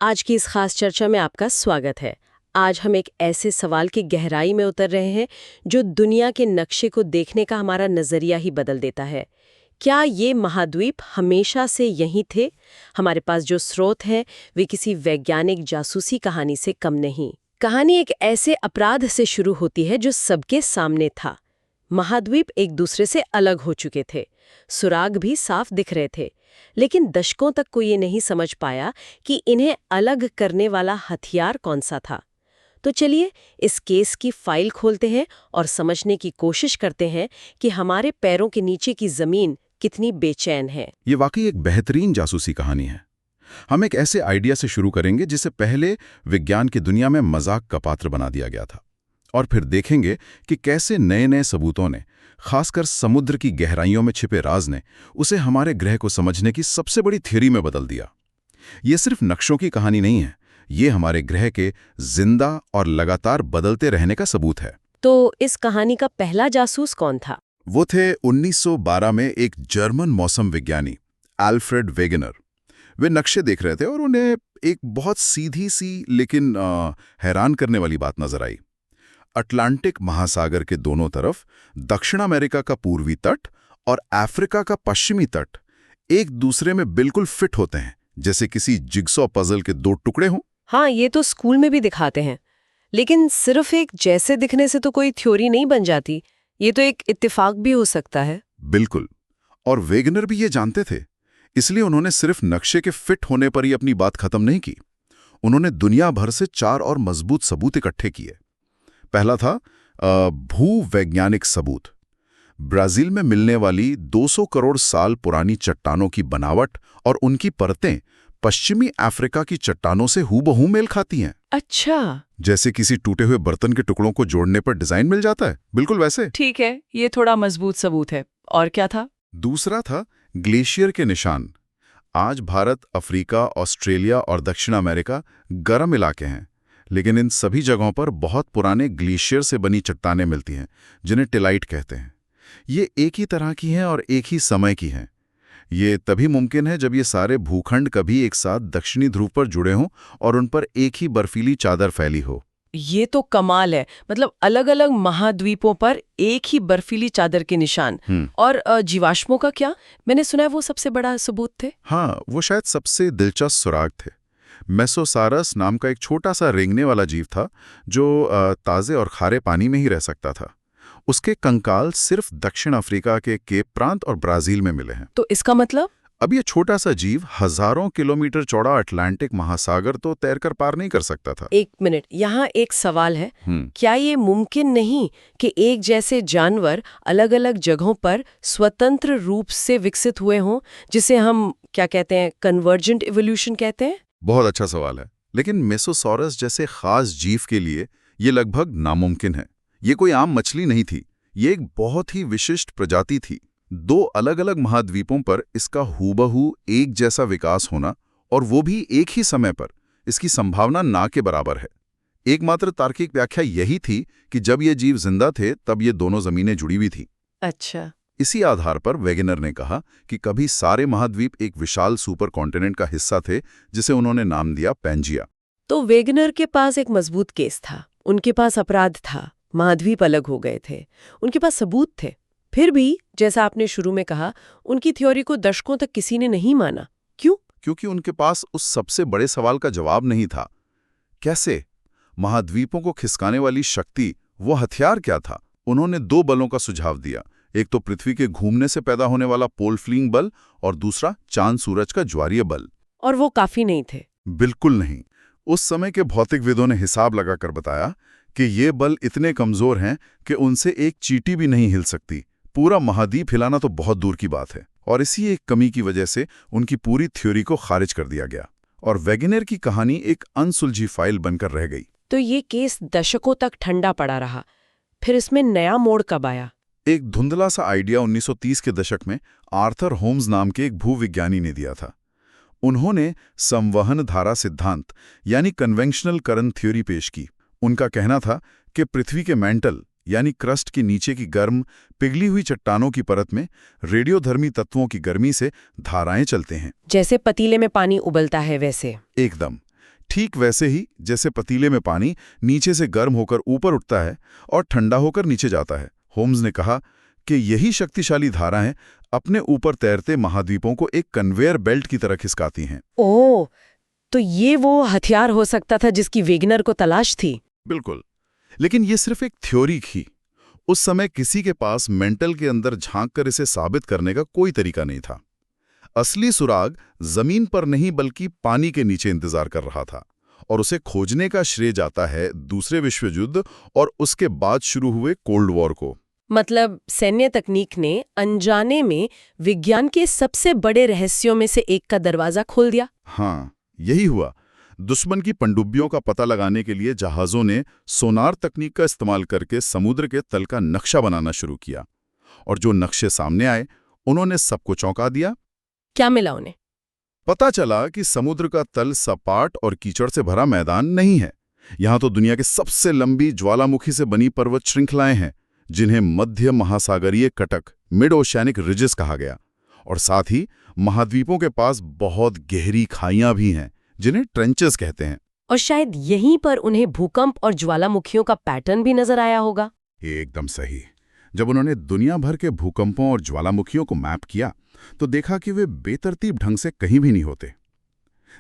आज की इस खास चर्चा में आपका स्वागत है। आज हम एक ऐसे सवाल की गहराई में उतर रहे हैं जो दुनिया के नक्शे को देखने का हमारा नजरिया ही बदल देता है। क्या ये महाद्वीप हमेशा से यहीं थे? हमारे पास जो स्रोत हैं वे किसी वैज्ञानिक जासूसी कहानी से कम नहीं। कहानी एक ऐसे अपराध से शुरू होती है जो सबके सामने था। महाद्वीप एक दूसरे से अलग हो चुके थे, सुराग भी साफ दिख रहे थे, लेकिन दशकों तक कोई ये नहीं समझ पाया कि इन्हें अलग करने वाला हथियार कौन सा था। तो चलिए इस केस की फाइल खोलते हैं और समझने की कोशिश करते हैं कि हमारे पैरों के नीचे की जमीन कितनी बेचैन है। ये वाकई एक बेहतरीन जासूसी कहानी है। हम एक ऐसे आइडिया से शुरू करेंगे जिसे पहले विज्ञान की दुनिया में मजाक का पात्र बना दिया गया था, और फिर देखेंगे कि कैसे नए नए सबूतों ने, खासकर समुद्र की गहराइयों में छिपे राज ने, उसे हमारे ग्रह को समझने की सबसे बड़ी थ्योरी में बदल दिया। ये सिर्फ नक्शों की कहानी नहीं है, ये हमारे ग्रह के जिंदा और लगातार बदलते रहने का सबूत है। तो इस कहानी का पहला जासूस कौन था? वो थे 1912 में एक जर्मन मौसम विज्ञानी एल्फ्रेड वेगनर। वे नक्शे देख रहे थे और उन्हें एक बहुत सीधी सी लेकिन हैरान करने वाली बात नजर आई। अटलांटिक महासागर के दोनों तरफ दक्षिण अमेरिका का पूर्वी तट और अफ्रीका का पश्चिमी तट एक दूसरे में बिल्कुल फिट होते हैं, जैसे किसी जिगसॉ पजल के दो टुकड़े हों। हाँ, ये तो स्कूल में भी दिखाते हैं, लेकिन सिर्फ एक जैसे दिखने से तो कोई थ्योरी नहीं बन जाती। ये तो एक इत्तेफाक भी हो सकता है। बिल्कुल। और वेगनर भी ये जानते थे, इसलिए उन्होंने सिर्फ नक्शे के फिट होने पर ही अपनी बात खत्म नहीं की। उन्होंने दुनिया भर से 4 और मजबूत सबूत इकट्ठे किए। पहला था भूवैज्ञानिक सबूत। ब्राजील में मिलने वाली 200 करोड़ साल पुरानी चट्टानों की बनावट और उनकी परतें पश्चिमी अफ्रीका की चट्टानों से हूबहू मेल खाती हैं। अच्छा, जैसे किसी टूटे हुए बर्तन के टुकड़ों को जोड़ने पर डिजाइन मिल जाता है, बिल्कुल वैसे। ठीक है, ये थोड़ा मजबूत सबूत है। और क्या था? दूसरा था ग्लेशियर के निशान। आज भारत, अफ्रीका, ऑस्ट्रेलिया और दक्षिण अमेरिका गर्म इलाके हैं, लेकिन इन सभी जगहों पर बहुत पुराने ग्लेशियर से बनी चट्टानें मिलती हैं, जिन्हें टिलाइट कहते हैं। ये एक ही तरह की हैं और एक ही समय की हैं। ये तभी मुमकिन है जब ये सारे भूखंड कभी एक साथ दक्षिणी ध्रुव पर जुड़े हों और उन पर एक ही बर्फीली चादर फैली हो। ये तो कमाल है। मतलब अलग अलग महाद्वीपों पर एक ही बर्फीली चादर के निशान। और जीवाश्मों का क्या? मैंने सुना है वो सबसे बड़ा सबूत थे। हाँ, वो शायद सबसे दिलचस्प सुराग थे। मेसोसारस नाम का एक छोटा सा रेंगने वाला जीव था जो ताज़े और खारे पानी में ही रह सकता था। उसके कंकाल सिर्फ दक्षिण अफ्रीका के केप प्रांत और ब्राजील में मिले हैं। तो इसका मतलब? अब ये छोटा सा जीव हजारों किलोमीटर चौड़ा अटलांटिक महासागर तो तैरकर पार नहीं कर सकता था। एक मिनट, यहाँ एक सवाल है। क्या ये मुमकिन नहीं कि एक जैसे जानवर अलग अलग जगहों पर स्वतंत्र रूप से विकसित हुए हों, जिसे हम क्या कहते हैं, कन्वर्जेंट इवोल्यूशन कहते हैं? बहुत अच्छा सवाल है, लेकिन मेसोसॉरस जैसे खास जीव के लिए ये लगभग नामुमकिन है। ये कोई आम मछली नहीं थी, ये एक बहुत ही विशिष्ट प्रजाति थी। 2 अलग अलग महाद्वीपों पर इसका हूबहू एक जैसा विकास होना, और वो भी एक ही समय पर, इसकी संभावना ना के बराबर है। एकमात्र तार्किक व्याख्या यही थी कि जब ये जीव जिंदा थे तब ये दोनों जमीनें जुड़ी हुई थी। अच्छा। इसी आधार पर वेगनर ने कहा कि कभी सारे महाद्वीप एक विशाल सुपर कॉन्टिनेंट का हिस्सा थे, जिसे उन्होंने नाम दिया पैंजिया। तो वेगनर के पास एक मजबूत केस था, उनके पास अपराध था, महाद्वीप अलग हो गए थे, उनके पास सबूत थे। फिर भी जैसा आपने शुरू में कहा, उनकी थ्योरी को दशकों तक किसी ने नहीं माना। क्यों? क्योंकि उनके पास उस सबसे बड़े सवाल का जवाब नहीं था। कैसे? महाद्वीपों को खिसकाने वाली शक्ति, वो हथियार क्या था? उन्होंने 2 बलों का सुझाव दिया। एक तो पृथ्वी के घूमने से पैदा होने वाला पोल फ्लिंग बल, और दूसरा चांद सूरज का ज्वारीय बल। और वो काफी नहीं थे? बिल्कुल नहीं। उस समय के भौतिकविदों ने हिसाब लगाकर बताया कि ये बल इतने कमजोर हैं कि उनसे एक चींटी भी नहीं हिल सकती। पूरा महाद्वीप हिलाना तो बहुत दूर की बात है। और इसी एक कमी की वजह से उनकी पूरी थ्योरी को खारिज कर दिया गया, और वेगनर की कहानी एक अनसुलझी फाइल बनकर रह गई। तो ये केस दशकों तक ठंडा पड़ा रहा। फिर इसमें नया मोड़ कब आया? एक धुंधला सा आइडिया 1930 के दशक में आर्थर होम्स नाम के एक भूविज्ञानी ने दिया था। उन्होंने संवहन धारा सिद्धांत यानी कन्वेंशनल करंट थ्योरी पेश की। उनका कहना था कि पृथ्वी के मेंटल यानी क्रस्ट के नीचे की गर्म पिघली हुई चट्टानों की परत में रेडियोधर्मी तत्वों की गर्मी से धाराएं चलते हैं। जैसे पतीले में पानी उबलता है वैसे? एकदम। ठीक वैसे ही जैसे पतीले में पानी नीचे से गर्म होकर ऊपर उठता है और ठंडा होकर नीचे जाता है। होम्स ने कहा कि यही शक्तिशाली धाराएं अपने ऊपर तैरते महाद्वीपों को एक कन्वेयर बेल्ट की तरह खिसकाती हैं। ओह, तो ये वो हथियार हो सकता था जिसकी वेगनर को तलाश थी। बिल्कुल, लेकिन ये सिर्फ एक थ्योरी थी। उस समय किसी के पास मेंटल के अंदर झांक कर इसे साबित करने का कोई तरीका नहीं था। असली सुराग जमीन पर नहीं बल्कि पानी के नीचे इंतजार कर रहा था, और उसे खोजने का श्रेय जाता है दूसरे विश्व युद्ध और उसके बाद शुरू हुए कोल्ड वॉर को। मतलब सैन्य तकनीक ने अनजाने में विज्ञान के सबसे बड़े रहस्यों में से एक का दरवाजा खोल दिया। हाँ, यही हुआ। दुश्मन की पनडुब्बियों का पता लगाने के लिए जहाज़ों ने सोनार तकनीक का इस्तेमाल करके समुद्र के तल का नक्शा बनाना शुरू किया, और जो नक्शे सामने आए उन्होंने सबको चौंका दिया। क्या मिला उन्हें? पता चला कि समुद्र का तल सपाट और कीचड़ से भरा मैदान नहीं है। यहाँ तो दुनिया के सबसे लंबी ज्वालामुखी से बनी पर्वत श्रृंखलाएं हैं, जिन्हें मध्य महासागरीय कटक मिड ओशियानिक रिजेस कहा गया, और साथ ही महाद्वीपों के पास बहुत गहरी खाइयां भी हैं, जिन्हें ट्रेंचेस कहते हैं। और शायद यहीं पर उन्हें भूकंप और ज्वालामुखियों का पैटर्न भी नजर आया होगा। एकदम सही। जब उन्होंने दुनिया भर के भूकंपों और ज्वालामुखियों को मैप किया तो देखा कि वे बेतरतीब ढंग से कहीं भी नहीं होते।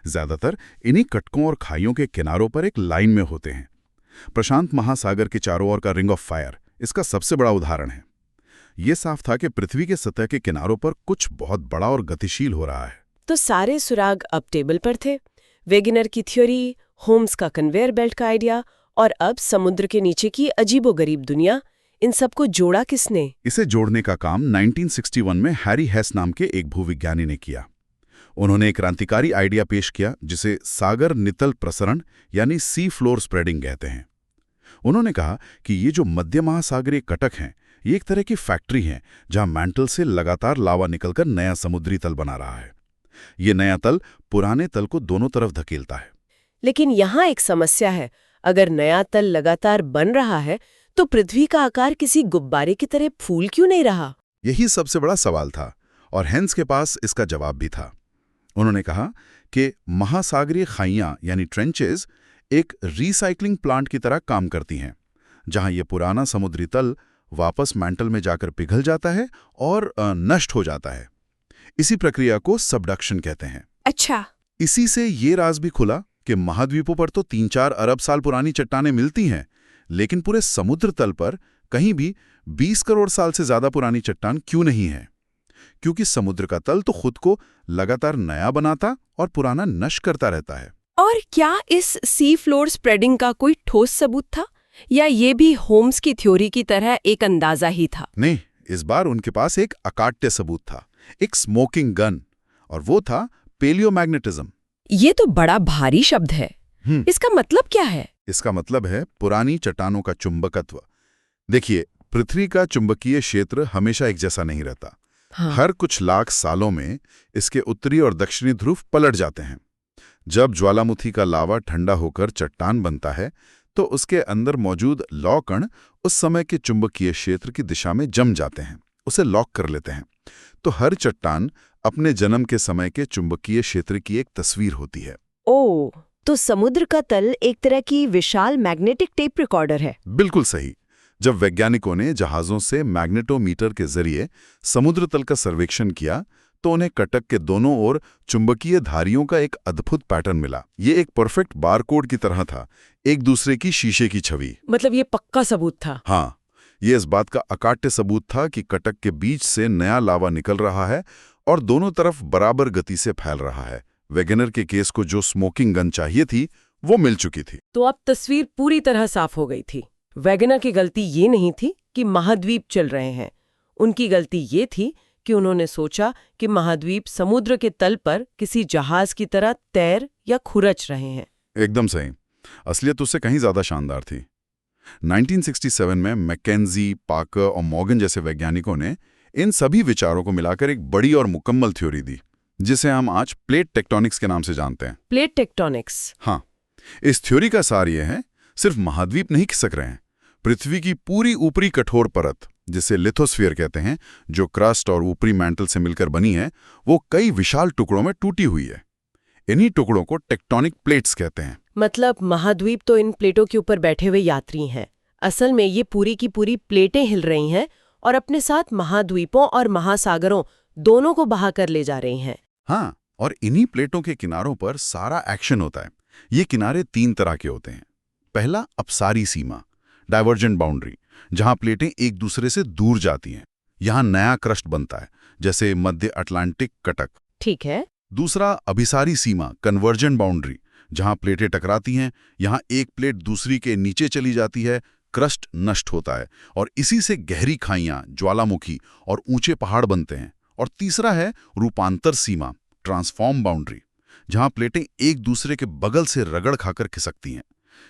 ज्यादातर इन्हीं कटकों और खाइयों के किनारों पर एक लाइन में होते हैं। प्रशांत महासागर के चारों ओर का रिंग ऑफ फायर इसका सबसे बड़ा उदाहरण है। ये साफ था कि पृथ्वी के सतह के किनारों पर कुछ बहुत बड़ा और गतिशील हो रहा है। तो सारे सुराग अब टेबल पर थे। वेगनर की थ्योरी, होम्स का कन्वेयर बेल्ट का आइडिया, और अब समुद्र के नीचे की अजीबोगरीब दुनिया। इन सबको जोड़ा किसने? इसे जोड़ने का काम 1961 में हैरी हेस नाम के एक भूविज्ञानी ने किया। उन्होंने एक क्रांतिकारी आइडिया पेश किया जिसे सागर नितल प्रसरण यानी सी फ्लोर स्प्रेडिंग कहते हैं। उन्होंने कहा कि ये जो मध्य महासागरीय कटक हैं, ये एक तरह की फैक्ट्री है जहां मैंटल से लगातार लावा निकलकर नया समुद्री तल बना रहा है। ये नया तल पुराने तल को दोनों तरफ धकेलता है। लेकिन यहाँ एक समस्या है। अगर नया तल लगातार बन रहा है तो पृथ्वी का आकार किसी गुब्बारे की तरह फूल क्यों नहीं रहा? यही सबसे बड़ा सवाल था, और हेंस के पास इसका जवाब भी था। उन्होंने कहा कि महासागरीय खाइयां यानी ट्रेंचेस एक रिसाइकलिंग प्लांट की तरह काम करती हैं, जहां ये पुराना समुद्री तल वापस मैंटल में जाकर पिघल जाता है और नष्ट हो जाता है। इसी प्रक्रिया को सबडक्शन कहते हैं। अच्छा। इसी से ये राज भी खुला कि महाद्वीपों पर तो 3-4 अरब साल पुरानी चट्टानें मिलती हैं, लेकिन पूरे समुद्र तल पर कहीं भी 20 करोड़ साल से ज्यादा पुरानी चट्टान क्यों नहीं है? क्योंकि समुद्र का तल तो खुद को लगातार नया बनाता और पुराना नष्ट करता रहता है। और क्या इस सी फ्लोर स्प्रेडिंग का कोई ठोस सबूत था, या ये भी होम्स की थ्योरी की तरह एक अंदाजा ही था? नहीं, इस बार उनके पास एक अकाट्य सबूत था, एक स्मोकिंग गन, और वो था पेलियोमैग्नेटिज्म। ये तो बड़ा भारी शब्द है। इसका मतलब क्या है? इसका मतलब है पुरानी चट्टानों का चुंबकत्व। देखिए, पृथ्वी का चुंबकीय क्षेत्र हमेशा एक जैसा नहीं रहता। हाँ। हर कुछ लाख सालों में इसके उत्तरी और दक्षिणी ध्रुव पलट जाते हैं। जब ज्वालामुखी का लावा ठंडा होकर चट्टान बनता है तो उसके अंदर मौजूद लौ कण उस समय के चुंबकीय क्षेत्र की दिशा में जम जाते हैं, उसे लॉक कर लेते हैं। तो हर चट्टान अपने जन्म के समय के चुंबकीय क्षेत्र की एक तस्वीर होती है। ओह, तो समुद्र का तल एक तरह की विशाल मैग्नेटिक टेप रिकॉर्डर है। बिल्कुल सही। जब वैज्ञानिकों ने जहाज़ों से मैग्नेटोमीटर के जरिए समुद्र तल का सर्वेक्षण किया तो उन्हें कटक के दोनों ओर चुंबकीय धारियों का एक अद्भुत पैटर्न मिला। ये एक परफेक्ट बारकोड की तरह था, एक दूसरे की शीशे की छवि। मतलब ये पक्का सबूत था? हाँ, ये इस बात का अकाट्य सबूत था कि कटक के बीच से नया लावा निकल रहा है और दोनों तरफ बराबर गति से फैल रहा है। वेगनर के केस को जो स्मोकिंग गन चाहिए थी वो मिल चुकी थी। तो अब तस्वीर पूरी तरह साफ हो गई थी। वेगनर की गलती ये नहीं थी कि महाद्वीप चल रहे हैं, उनकी गलती ये थी कि उन्होंने सोचा कि महाद्वीप समुद्र के तल पर किसी जहाज की तरह तैर या खुरच रहे हैं। एकदम सही। असलियत उससे कहीं ज्यादा शानदार थी। 1967 में मैकेंजी, पाकर और मॉर्गन जैसे वैज्ञानिकों ने इन सभी विचारों को मिलाकर एक बड़ी और मुकम्मल थ्योरी दी, जिसे हम आज प्लेट टेक्टोनिक्स के नाम से जानते हैं। Plate tectonics? हाँ, इस थ्योरी का सार यह है, सिर्फ महाद्वीप नहीं खिसक रहे हैं, पृथ्वी की पूरी ऊपरी कठोर परत, जिसे लिथोस्फीयर कहते हैं, जो क्रस्ट और ऊपरी मैंटल से मिलकर बनी है, वो कई विशाल टुकड़ों में टूटी हुई है। इन्हीं टुकड़ों को टेक्टोनिक प्लेट्स कहते हैं। मतलब महाद्वीप तो इन प्लेटों के ऊपर बैठे हुए यात्री हैं। असल में ये पूरी की पूरी प्लेटें हिल रही हैं और अपने साथ महाद्वीपों और महासागरों दोनों को बहा कर ले जा रही हैं। हाँ, और इन्हीं प्लेटों के किनारों पर सारा एक्शन होता है। ये किनारे 3 तरह के होते हैं। पहला, अपसारी सीमा, डाइवर्जेंट बाउंड्री, जहां प्लेटें एक दूसरे से दूर जाती हैं। यहां नया क्रस्ट बनता है, जैसे मध्य अटलांटिक कटक। ठीक है। दूसरा, अभिसारी सीमा, कन्वर्जेंट बाउंड्री, जहां प्लेटें टकराती हैं। यहां एक प्लेट दूसरी के नीचे चली जाती है, क्रस्ट नष्ट होता है और इसी से गहरी खाइयां, ज्वालामुखी और ऊंचे पहाड़ बनते हैं। और तीसरा है रूपांतर सीमा, ट्रांसफॉर्म बाउंड्री, जहां प्लेटें एक दूसरे के बगल से रगड़ खाकर खिसकती हैं।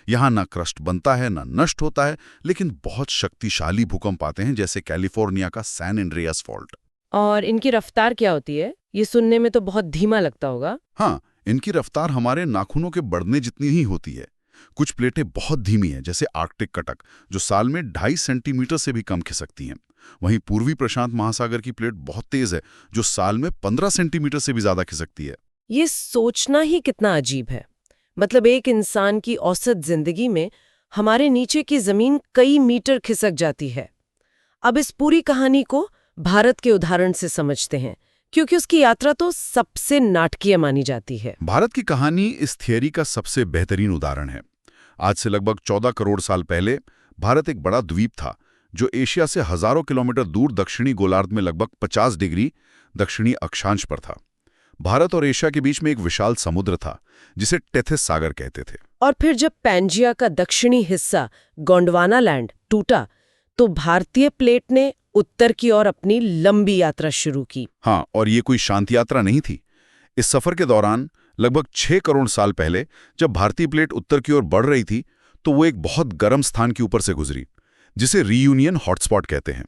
यहां ना क्रस्ट बनता है ना नष्ट होता है, लेकिन बहुत शक्तिशाली भूकंप आते हैं, जैसे कैलिफोर्निया का सैन एंड्रियास फॉल्ट। और इनकी रफ्तार क्या होती है? ये सुनने में तो बहुत धीमा लगता होगा। हाँ, इनकी रफ्तार हमारे नाखूनों के बढ़ने जितनी ही होती है। कुछ प्लेटें बहुत धीमी हैं, जैसे आर्कटिक कटक, जो साल में 2.5 सेंटीमीटर से भी कम खिसकती हैं। वहीं पूर्वी प्रशांत महासागर की प्लेट बहुत तेज है, जो साल में 15 सेंटीमीटर से भी ज्यादा खिसकती है। ये सोचना ही कितना अजीब है। मतलब एक इंसान की औसत जिंदगी में हमारे नीचे की जमीन कई मीटर खिसक जाती है। अब इस पूरी कहानी को भारत के उदाहरण से समझते हैं, क्योंकि उसकी यात्रा तो सबसे नाटकीय मानी जाती है। भारत की कहानी इस थियरी का सबसे बेहतरीन उदाहरण है। आज से लगभग 14 करोड़ साल पहले भारत एक बड़ा द्वीप था, जो एशिया से हजारों किलोमीटर दूर दक्षिणी गोलार्ध में लगभग 50 डिग्री दक्षिणी अक्षांश पर था। भारत और एशिया के बीच में एक विशाल समुद्र था, जिसे टेथिस सागर कहते थे। और फिर जब पैंजिया का दक्षिणी हिस्सा गोंडवाना लैंड टूटा, तो भारतीय प्लेट ने उत्तर की ओर अपनी लंबी यात्रा शुरू की। हाँ, और ये कोई शांति यात्रा नहीं थी। इस सफर के दौरान लगभग 6 करोड़ साल पहले जब भारतीय प्लेट उत्तर की ओर बढ़ रही थी, तो वो एक बहुत गर्म स्थान के ऊपर से गुजरी, जिसे रीयूनियन हॉटस्पॉट कहते हैं।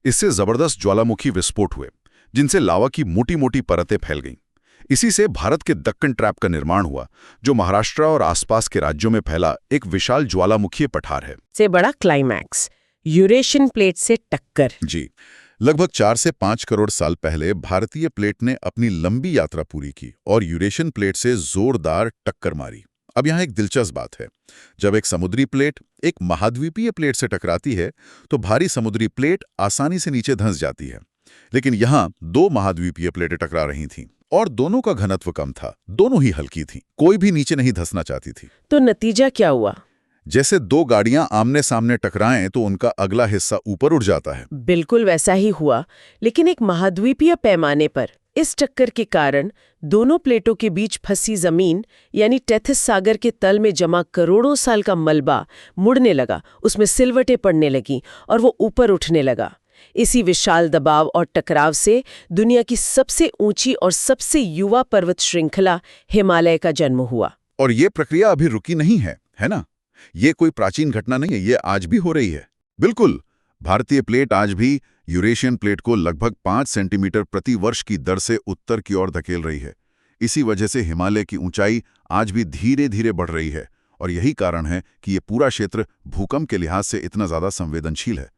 इससे जबरदस्त ज्वालामुखी विस्फोट हुए, जिनसे लावा की मोटी मोटी परतें फैल गईं। इसी से भारत के दक्कन ट्रैप का निर्माण हुआ, जो महाराष्ट्र और आसपास के राज्यों में फैला एक विशाल ज्वालामुखीय पठार है। से बड़ा क्लाइमैक्स, यूरेशियन प्लेट से टक्कर। जी, लगभग 4 से 5 करोड़ साल पहले भारतीय प्लेट ने अपनी लंबी यात्रा पूरी की और यूरेशियन प्लेट से जोरदार टक्कर मारी। अब यहाँ एक दिलचस्प बात है। जब एक समुद्री प्लेट एक महाद्वीपीय प्लेट से टकराती है, तो भारी समुद्री प्लेट आसानी से नीचे धंस जाती है। लेकिन यहाँ 2 महाद्वीपीय प्लेटें टकरा रही थीं और दोनों का घनत्व कम था, दोनों ही हल्की थीं, कोई भी नीचे नहीं धंसना चाहती थी। तो नतीजा क्या हुआ? जैसे 2 गाड़ियां आमने सामने टकराएं तो उनका अगला हिस्सा ऊपर उठ जाता है। बिल्कुल वैसा ही हुआ, लेकिन एक महाद्वीपीय पैमाने पर। इस टक्कर के कारण दोनों प्लेटों के बीच फंसी जमीन, यानी टेथिस सागर के तल में जमा करोड़ों साल का मलबा मुड़ने लगा, उसमें सिलवटें पड़ने लगीं और वो ऊपर उठने लगा। इसी विशाल दबाव और टकराव से दुनिया की सबसे ऊंची और सबसे युवा पर्वत श्रृंखला हिमालय का जन्म हुआ। और ये प्रक्रिया अभी रुकी नहीं है, है ना? ये कोई प्राचीन घटना नहीं है, ये आज भी हो रही है। बिल्कुल, भारतीय प्लेट आज भी यूरेशियन प्लेट को लगभग 5 सेंटीमीटर प्रति वर्ष की दर से उत्तर की ओर धकेल रही है। इसी वजह से हिमालय की ऊंचाई आज भी धीरे धीरे बढ़ रही है, और यही कारण है कि ये पूरा क्षेत्र भूकंप के लिहाज से इतना ज्यादा संवेदनशील है।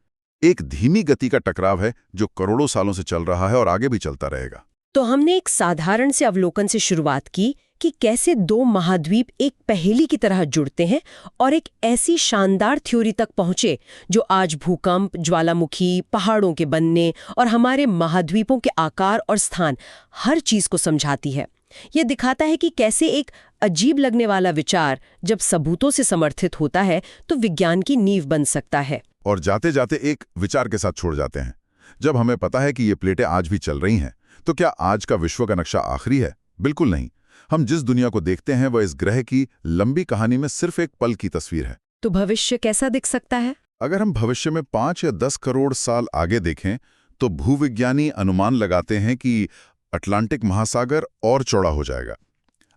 एक धीमी गति का टकराव है जो करोड़ों सालों से चल रहा है और आगे भी चलता रहेगा। तो हमने एक साधारण से अवलोकन से शुरुआत की कि कैसे 2 महाद्वीप एक पहेली की तरह जुड़ते हैं और एक ऐसी शानदार थ्योरी तक पहुंचे जो आज भूकंप, ज्वालामुखी, पहाड़ों के बनने और हमारे महाद्वीपों के आकार और स्थान, हर चीज को समझाती है। ये दिखाता है कि कैसे एक अजीब लगने वाला विचार जब सबूतों से समर्थित होता है तो विज्ञान की नींव बन सकता है। और जाते जाते एक विचार के साथ छोड़ जाते हैं। जब हमें पता है कि ये प्लेटें आज भी चल रही हैं, तो क्या आज का विश्व का नक्शा आखिरी है? बिल्कुल नहीं। हम जिस दुनिया को देखते हैं वह इस ग्रह की लंबी कहानी में सिर्फ एक पल की तस्वीर है। तो भविष्य कैसा दिख सकता है? अगर हम भविष्य में 5 या 10 करोड़ साल आगे देखें, तो भूविज्ञानी अनुमान लगाते हैं कि अटलांटिक महासागर और चौड़ा हो जाएगा,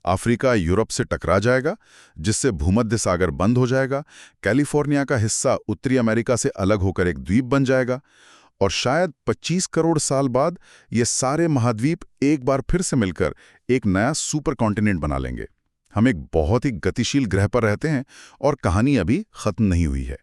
अफ्रीका यूरोप से टकरा जाएगा, जिससे भूमध्य सागर बंद हो जाएगा, कैलिफोर्निया का हिस्सा उत्तरी अमेरिका से अलग होकर एक द्वीप बन जाएगा, और शायद 25 करोड़ साल बाद ये सारे महाद्वीप एक बार फिर से मिलकर एक नया सुपर कॉन्टिनेंट बना लेंगे। हम एक बहुत ही गतिशील ग्रह पर रहते हैं और कहानी अभी खत्म नहीं हुई है।